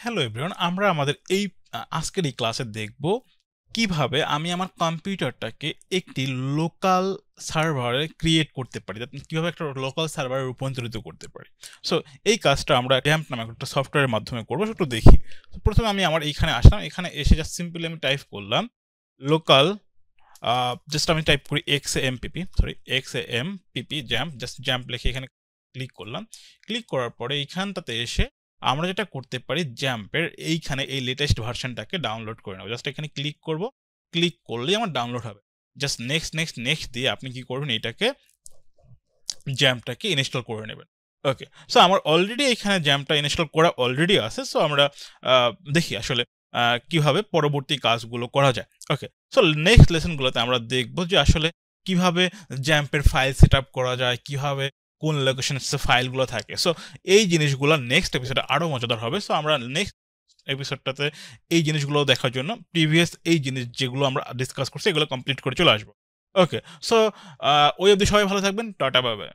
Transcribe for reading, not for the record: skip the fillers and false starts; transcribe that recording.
Hello everyone, আমরা আমাদের আজকের এই ক্লাসে দেখব কিভাবে আমি আমার কম্পিউটারটাকে একটি লোকাল সার্ভারে ক্রিয়েট করতে পারি, কিভাবে একটা লোকাল সার্ভারে রূপান্তরিত করতে পারি। সো এই কাজটা আমরা র্যাম্প নামে একটা সফটওয়্যারের মাধ্যমে করবো। একটু দেখি। প্রথমে আমি আমার এইখানে আসলাম, এখানে এসে জাস্ট সিম্পলি আমি টাইপ করলাম লোকাল, জাস্ট আমি টাইপ করি XAMPP জ্যাম্প, জাস্ট জ্যাম্প লিখে এখানে ক্লিক করলাম। ক্লিক করার পরে এইখানটাতে এসে আমরা যেটা করতে পারি, জ্যাম্পের এইখানে এই লেটেস্ট ভার্সনটাকে ডাউনলোড করে নেব। জাস্ট এখানে ক্লিক করব, ক্লিক করলেই আমার ডাউনলোড হবে। জাস্ট নেক্সট নেক্সট নেক্সট দিয়ে আপনি কি করবেন, এইটাকে জ্যাম্পটাকে ইনস্টল করে নেবেন। ওকে, সো আমার অলরেডি এখানে জ্যাম্পটা ইনস্টল করা অলরেডি আছে। সো আমরা দেখি আসলে কিভাবে পরবর্তী কাজগুলো করা যায়। ওকে, সো নেক্সট লেসনগুলোতে আমরা দেখব যে আসলে কিভাবে জ্যাম্পের ফাইল সেট আপ করা যায়, কিভাবে কোন লোকেশনে ফাইলগুলো থাকে। সো এই জিনিসগুলো নেক্সট এপিসোডে আরও মজাদার হবে। সো আমরা নেক্সট এপিসোডটাতে এই জিনিসগুলো দেখার জন্য প্রিভিয়াস এই জিনিস যেগুলো আমরা ডিসকাস করছি এগুলো কমপ্লিট করে চলে আসবো। ওকে, সো ওই অবধি সবাই ভালো থাকবেন। Tata, bye bye.